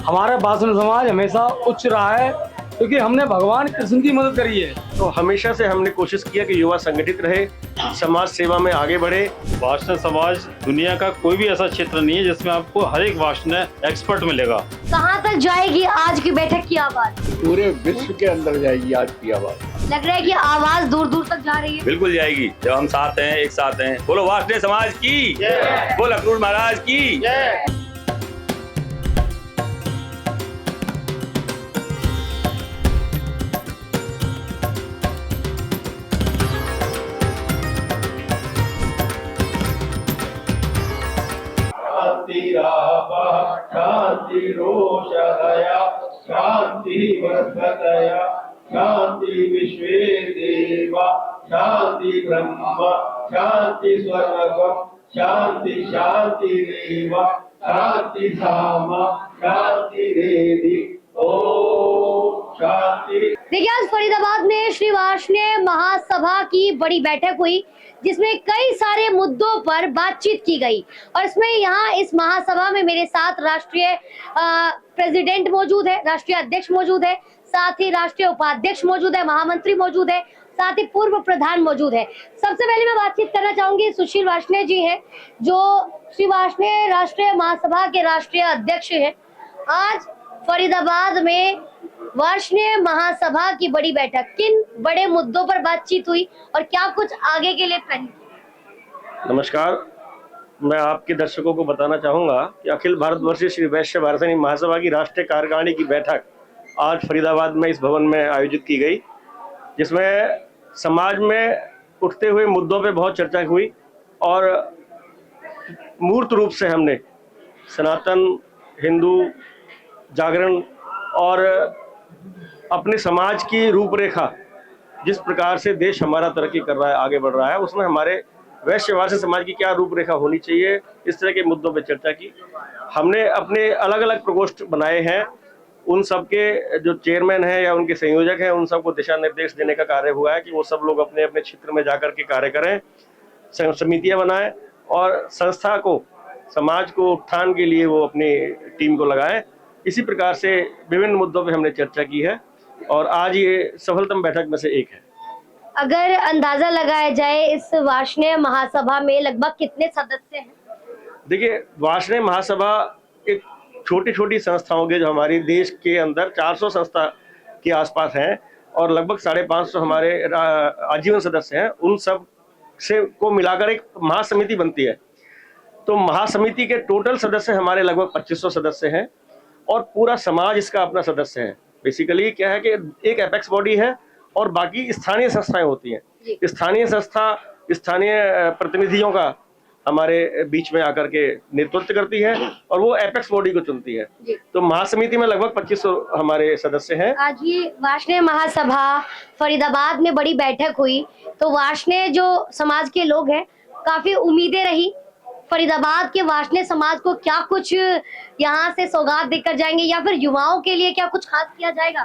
हमारा वासना समाज हमेशा उच्च रहा है क्योंकि हमने भगवान कृष्ण की मदद करी है। तो हमेशा से हमने कोशिश किया कि युवा संगठित रहे, समाज सेवा में आगे बढ़े। वासना समाज दुनिया का कोई भी ऐसा क्षेत्र नहीं है जिसमें आपको हर एक वासना एक्सपर्ट मिलेगा। कहाँ तक जाएगी आज की बैठक की आवाज? पूरे विश्व के अंदर जाएगी आज की आवाज। लग रहा है कि आवाज दूर दूर तक जा रही है। बिल्कुल जाएगी जब हम साथ हैं, एक साथ हैं। बोलो वासना समाज की, बोलो अक्रूर महाराज की। शांतिरोषधया शांतिवर्धतया शांति विश्वे देवा शांति ब्रह्म शांति स्वर्गम शांति शांति देवा शांति धाम शांति रेधि ओम शांति। देखिए, आज फरीदाबाद में श्री वार्ष्णेय महासभा की बड़ी बैठक हुई जिसमें कई सारे मुद्दों पर बातचीत की गई और इसमें यहाँ इस महासभा में मेरे साथ राष्ट्रीय प्रेसिडेंट मौजूद है, राष्ट्रीय अध्यक्ष मौजूद है, साथ ही राष्ट्रीय उपाध्यक्ष मौजूद है, महामंत्री मौजूद है, साथ ही पूर्व प्रधान मौजूद है। सबसे पहले मैं बातचीत करना चाहूंगी सुशील वार्ष्णेय जी है जो श्री वार्ष्णेय राष्ट्रीय महासभा के राष्ट्रीय अध्यक्ष है। आज फरीदाबाद में वार्ष्णेय महासभा की बड़ी बैठक, किन बड़े मुद्दों पर बातचीत हुई और क्या कुछ आगे के लिए प्लान किया? नमस्कार, मैं आपके दर्शकों को बताना चाहूँगा कि अखिल भारतवर्षीय श्री वैश्य वार्षिक महासभा की राष्ट्रीय कार्यकारिणी की बैठक आज फरीदाबाद में इस भवन में आयोजित की गई, जिसमें समाज में उठते हुए मुद्दों पे बहुत चर्चा हुई और मूर्त रूप से हमने सनातन हिंदू जागरण और अपने समाज की रूपरेखा, जिस प्रकार से देश हमारा तरक्की कर रहा है, आगे बढ़ रहा है, उसमें हमारे वैश्यवासी समाज की क्या रूपरेखा होनी चाहिए, इस तरह के मुद्दों पर चर्चा की। हमने अपने अलग अलग प्रकोष्ठ बनाए हैं, उन सब के जो चेयरमैन हैं या उनके संयोजक हैं, उन सबको दिशा निर्देश देने का कार्य हुआ है कि वो सब लोग अपने अपने क्षेत्र में जाकर के कार्य करें, समितियां बनाएं और संस्था को, समाज को उत्थान के लिए वो अपनी टीम को लगाएं। इसी प्रकार से विभिन्न मुद्दों पे हमने चर्चा की है और आज ये सफलतम बैठक में से एक है। अगर अंदाजा लगाया जाए इस वार्ष्णेय महासभा में लगभग कितने सदस्य हैं? देखिए, वार्ष्णेय महासभा एक छोटी छोटी संस्थाओं के, जो हमारी देश के अंदर 400 संस्था के आसपास हैं और लगभग 550 हमारे आजीवन सदस्य हैं, उन सब से को मिलाकर एक महासमिति बनती है। तो महासमिति के टोटल सदस्य हमारे लगभग 2500 सदस्य हैं और पूरा समाज इसका अपना सदस्य है। बेसिकली क्या है कि एक एपेक्स बॉडी है और बाकी स्थानीय संस्थाएं होती हैं। स्थानीय संस्था स्थानीय प्रतिनिधियों का हमारे बीच में आकर के नेतृत्व करती है और वो एपेक्स बॉडी को चुनती है। तो महासमिति में लगभग 2500 हमारे सदस्य हैं। आज ये वार्ष्णेय महासभा फरीदाबाद में बड़ी बैठक हुई तो वार्ष्णेय जो समाज के लोग हैं, काफी उम्मीदें रही फरीदाबाद के वार्ष्णेय समाज को, क्या कुछ यहाँ से सौगात देकर जाएंगे या फिर युवाओं के लिए क्या कुछ खास किया जाएगा?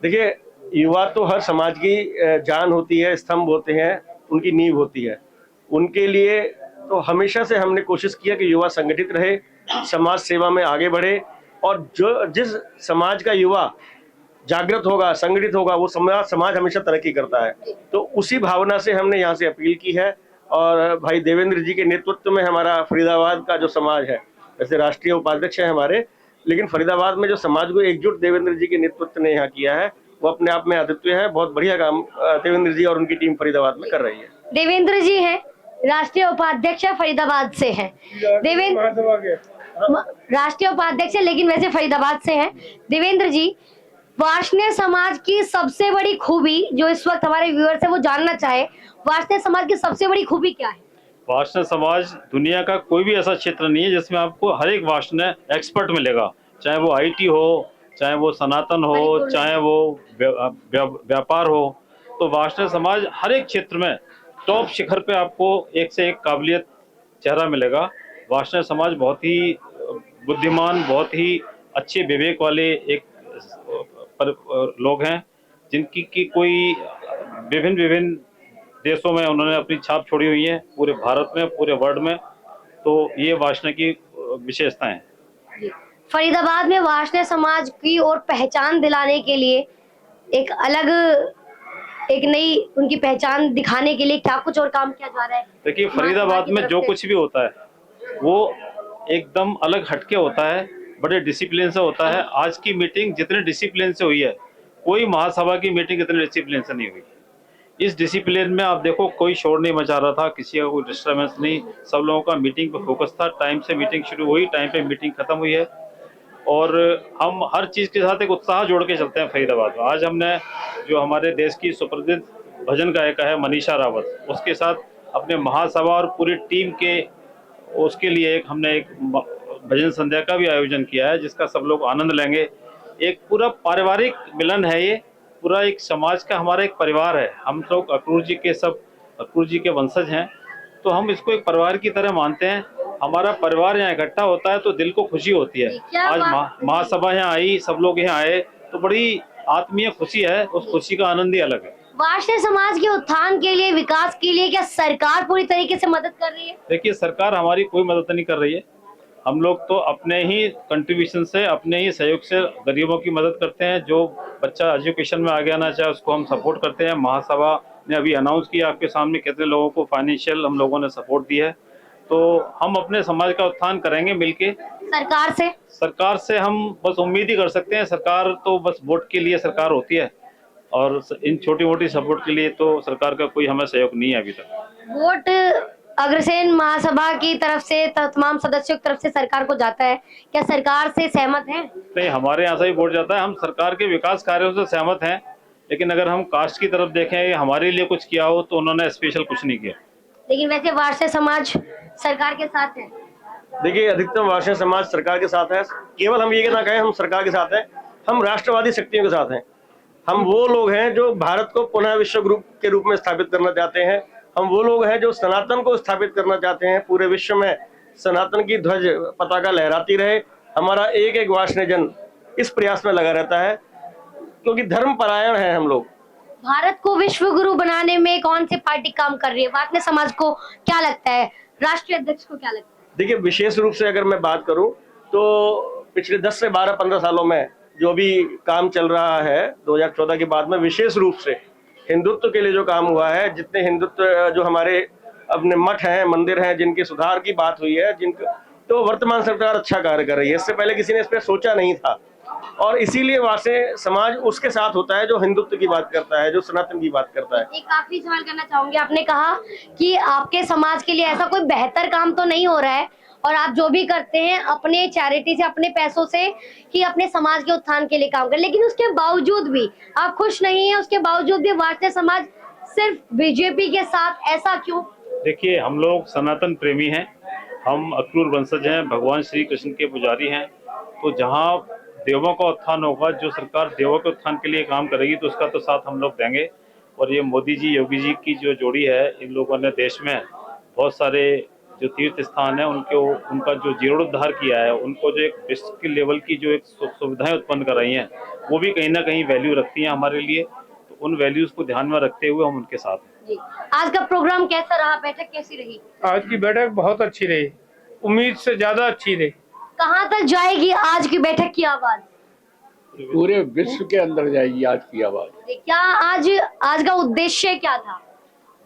देखिए, युवा तो हर समाज की जान होती है, स्तंभ होते हैं, उनकी नींव होती है। उनके लिए तो हमेशा से हमने कोशिश किया कि युवा संगठित रहे, समाज सेवा में आगे बढ़े और जिस समाज का युवा जागृत होगा, संगठित होगा, वो समाज हमेशा तरक्की करता है। तो उसी भावना से हमने यहाँ से अपील की है और भाई देवेंद्र जी के नेतृत्व में हमारा फरीदाबाद का जो समाज है, वैसे राष्ट्रीय उपाध्यक्ष है हमारे, लेकिन फरीदाबाद में जो समाज को एकजुट देवेंद्र जी के नेतृत्व ने यहाँ किया है, वो अपने आप में अद्वितीय है। बहुत बढ़िया काम देवेंद्र जी और उनकी टीम फरीदाबाद में कर रही है। देवेंद्र जी हैं, राष्ट्रीय उपाध्यक्ष फरीदाबाद से हैं। देवेंद्र राष्ट्रीय उपाध्यक्ष है लेकिन वैसे फरीदाबाद से हैं। देवेंद्र जी, वार्ष्णेय समाज की सबसे बड़ी खूबी जो इस वक्त हमारे व्यूअर्स है वो जानना चाहे, वार्ष्णेय समाज की सबसे बड़ी खूबी क्या है? वासना समाज दुनिया का कोई भी ऐसा क्षेत्र नहीं है जिसमें आपको हर एक वासना एक्सपर्ट मिलेगा, चाहे वो आईटी हो, चाहे वो सनातन हो, चाहे वो व्यापार हो। तो वासना समाज हर एक क्षेत्र में टॉप शिखर पे आपको एक से एक काबिलियत चेहरा मिलेगा। वासना समाज बहुत ही बुद्धिमान, बहुत ही अच्छे विवेक वाले एक लोग हैं, जिनकी की कोई विभिन्न देशों में उन्होंने अपनी छाप छोड़ी हुई है, पूरे भारत में, पूरे वर्ल्ड में। तो ये वासना की विशेषताएं हैं। फरीदाबाद में वार्ष्णेय समाज की और पहचान दिलाने के लिए एक अलग, एक नई उनकी पहचान दिखाने के लिए क्या कुछ और काम किया जा रहा है? देखिए, फरीदाबाद में जो कुछ भी होता है वो एकदम अलग हटके होता है, बड़े डिसिप्लिन से होता है। आज की मीटिंग जितने डिसिप्लिन से हुई है, कोई महासभा की मीटिंग इतने डिसिप्लिन से नहीं हुई। इस डिसिप्लिन में आप देखो, कोई शोर नहीं मचा रहा था, किसी का कोई डिस्टर्बेंस नहीं, सब लोगों का मीटिंग पे फोकस था। टाइम से मीटिंग शुरू हुई, टाइम पे मीटिंग खत्म हुई है। और हम हर चीज़ के साथ एक उत्साह जोड़ के चलते हैं फरीदाबाद में। आज हमने जो हमारे देश की सुप्रसिद्ध भजन गायिका है मनीषा रावत, उसके साथ अपने महासभा और पूरी टीम के उसके लिए हमने एक भजन संध्या का भी आयोजन किया है, जिसका सब लोग आनंद लेंगे। एक पूरा पारिवारिक मिलन है, ये पूरा एक समाज का हमारा एक परिवार है। हम लोग अक्रूर जी के सब अक्रूर जी के वंशज हैं, तो हम इसको एक परिवार की तरह मानते हैं। हमारा परिवार यहाँ इकट्ठा होता है तो दिल को खुशी होती है। आज महासभा यहाँ आई, सब लोग यहाँ आए, तो बड़ी आत्मीय खुशी है, उस खुशी का आनंद ही अलग है। वार्ष्णेय समाज के उत्थान के लिए, विकास के लिए क्या सरकार पूरी तरीके से मदद कर रही है? देखिए, सरकार हमारी कोई मदद नहीं कर रही है। हम लोग तो अपने ही कंट्रीब्यूशन से, अपने ही सहयोग से गरीबों की मदद करते हैं। जो बच्चा एजुकेशन में आगे आना चाहे उसको हम सपोर्ट करते हैं। महासभा ने अभी अनाउंस किया आपके सामने कितने लोगों को फाइनेंशियल हम लोगों ने सपोर्ट दिया है। तो हम अपने समाज का उत्थान करेंगे मिलके। सरकार से हम बस उम्मीद ही कर सकते हैं। सरकार तो बस वोट के लिए सरकार होती है, और इन छोटी मोटी सपोर्ट के लिए तो सरकार का कोई हमें सहयोग नहीं है अभी तक। वोट अग्रसेन महासभा की तरफ से, तमाम सदस्यों की तरफ से सरकार को जाता है, क्या सरकार से सहमत हैं? नहीं, हमारे यहाँ से ही वोट जाता है। हम सरकार के विकास कार्यों से सहमत हैं, लेकिन अगर हम कास्ट की तरफ देखें, हमारे लिए कुछ किया हो, तो उन्होंने स्पेशल कुछ नहीं किया। लेकिन वैसे वार्ष्णेय समाज सरकार के साथ है। देखिए, अधिकतम वार्ष्णेय समाज सरकार के साथ है। केवल हम ये ना कहें हम सरकार के साथ हैं, हम राष्ट्रवादी शक्तियों के साथ हैं। हम वो लोग हैं जो भारत को पुनः विश्व गुरु के रूप में स्थापित करना चाहते हैं। हम वो लोग हैं जो सनातन को स्थापित करना चाहते हैं। पूरे विश्व में सनातन की ध्वज पताका लहराती रहे। हमारा एक एक वार्ष्णेय जन इस प्रयास में लगा रहता है, क्योंकि धर्म परायण है हम लोग। भारत को विश्व गुरु बनाने में कौन सी पार्टी काम कर रही है? वार्ष्णेय समाज को क्या लगता है? राष्ट्रीय अध्यक्ष को क्या लगता है? देखिए, विशेष रूप से अगर मैं बात करूं तो पिछले 10 से 12-15 सालों में जो भी काम चल रहा है 2014 के बाद में, विशेष रूप से हिंदुत्व के लिए जो काम हुआ है, जितने हिंदुत्व जो हमारे अपने मठ हैं, मंदिर हैं, जिनके सुधार की बात हुई है, तो वर्तमान सरकार अच्छा कार्य कर रही है। इससे पहले किसी ने इस पर सोचा नहीं था, और इसीलिए वार्ष्णेय समाज उसके साथ होता है जो हिंदुत्व की बात करता है, जो सनातन की बात करता है। एक आखिरी सवाल करना चाहूंगी। आपने कहा कि आपके समाज के लिए ऐसा कोई बेहतर काम तो नहीं हो रहा है, और आप जो भी करते हैं अपने चैरिटी से, अपने पैसों से ही अपने समाज के उत्थान के लिए काम कर, लेकिन उसके बावजूद भी आप खुश नहीं है। उसके बावजूद भी वार्ष्णेय समाज सिर्फ बीजेपी के साथ, ऐसा क्यों? देखिए, हम लोग सनातन प्रेमी हैं, हम अक्रूर वंशज हैं, भगवान श्री कृष्ण के पुजारी हैं। तो जहाँ देवों का उत्थान होगा, जो सरकार देवों के उत्थान के लिए काम करेगी, तो उसका तो साथ हम लोग देंगे। और ये मोदी जी, योगी जी की जो जोड़ी है, इन लोगों ने देश में बहुत सारे जो तीर्थ स्थान है उनका जो जीर्णोद्धार किया है, उनको जो एक विश्व के लेवल की जो एक सुविधाएं उत्पन्न कराई हैं, वो भी कहीं ना कहीं वैल्यू रखती हैं हमारे लिए। तो उन वैल्यूज को ध्यान में रखते हुए हम उनके साथ हैं। जी। आज का प्रोग्राम कैसा रहा? बैठक कैसी रही? आज की बैठक बहुत अच्छी रही, उम्मीद से ज्यादा अच्छी रही। कहाँ तक जाएगी आज की बैठक की आवाज? पूरे विश्व के अंदर जाएगी आज की आवाज। क्या आज का उद्देश्य क्या था?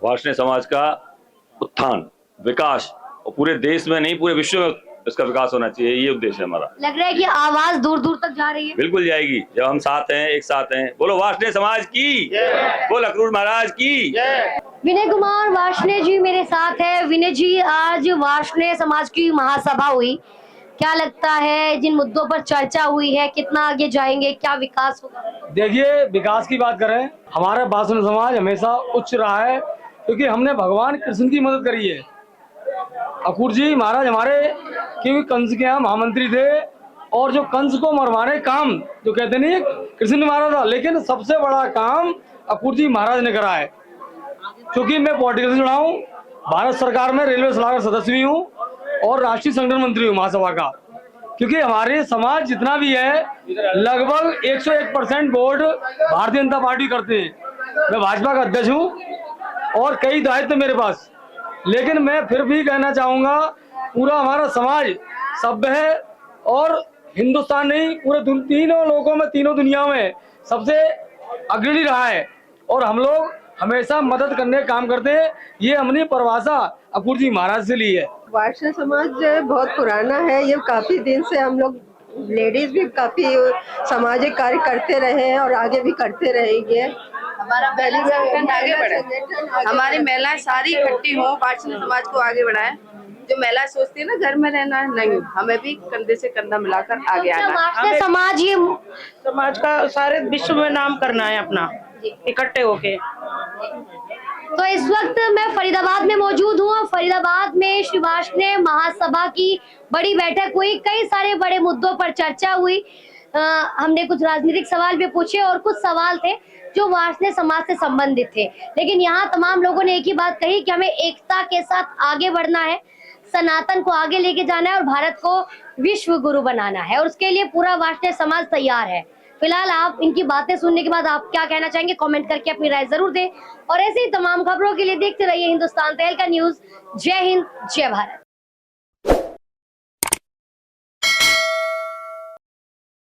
वार्ष्णेय समाज का उत्थान, विकास, और पूरे देश में नहीं पूरे विश्व में इसका विकास होना चाहिए, ये उद्देश्य है हमारा। लग रहा है कि आवाज दूर दूर तक जा रही है। बिल्कुल जाएगी, जब हम साथ हैं, एक साथ हैं। बोलो वार्ष्णेय समाज की, बोलो अक्रूर महाराज की। विनय कुमार वार्ष्णेय जी मेरे साथ है। विनय जी, आज वार्ष्णेय समाज की महासभा हुई, क्या लगता है जिन मुद्दों पर चर्चा हुई है, कितना आगे जाएंगे, क्या विकास होगा? देखिए, विकास की बात करें, हमारा वार्ष्णेय समाज हमेशा उच्च रहा है, क्योंकि हमने भगवान कृष्ण की मदद करी है। अक्रूर जी महाराज हमारे, क्योंकि कंस के यहाँ महामंत्री थे, और जो कंस को मरवाने काम जो कहते नहीं कृष्ण ने मारा था, लेकिन सबसे बड़ा काम अक्रूर जी महाराज ने करा है। क्योंकि मैं पॉलिटिकल से जुड़ा हूँ, भारत सरकार में रेलवे सलाहकार सदस्य भी हूँ, और राष्ट्रीय संगठन मंत्री हूँ महासभा का। क्योंकि हमारे समाज जितना भी है, लगभग 101% वोट भारतीय जनता पार्टी करते हैं। मैं भाजपा का अध्यक्ष हूँ और कई दायित्व मेरे पास, लेकिन मैं फिर भी कहना चाहूँगा, पूरा हमारा समाज सभ्य है और हिंदुस्तान नहीं पूरे तीनों लोगों में, तीनों दुनिया में सबसे अग्रणी रहा है और हम लोग हमेशा मदद करने का काम करते हैं। ये हमने परिभाषा अकूर जी महाराज से ली है। वैश्य समाज जो है बहुत पुराना है, ये काफी दिन से हम लोग लेडीज भी काफी सामाजिक कार्य करते रहे हैं और आगे भी करते रहेंगे। हमारा महिला संगठन आगे बढ़े, हमारी महिलाएं सारी इकट्ठी हों, वैश्य समाज को आगे बढ़ाएं। जो महिला सोचती है ना घर में रहना है, नहीं, हमें भी कंधे से कंधा मिलाकर आगे आना है। वैश्य समाज ये समाज का सारे विश्व में नाम करना है अपना, इकट्ठे होके। तो इस वक्त मैं फरीदाबाद में मौजूद हूँ। फरीदाबाद में श्री वार्ष्णेय महासभा की बड़ी बैठक हुई, कई सारे बड़े मुद्दों पर चर्चा हुई। हमने कुछ राजनीतिक सवाल भी पूछे और कुछ सवाल थे जो वार्ष्णेय समाज से संबंधित थे, लेकिन यहाँ तमाम लोगों ने एक ही बात कही कि हमें एकता के साथ आगे बढ़ना है, सनातन को आगे लेके जाना है और भारत को विश्व गुरु बनाना है और उसके लिए पूरा वार्ष्णेय समाज तैयार है। फिलहाल आप इनकी बातें सुनने के बाद आप क्या कहना चाहेंगे, कमेंट करके अपनी राय जरूर दें और ऐसे ही तमाम खबरों के लिए देखते रहिए हिंदुस्तान तहलका न्यूज। जय हिंद, जय भारत।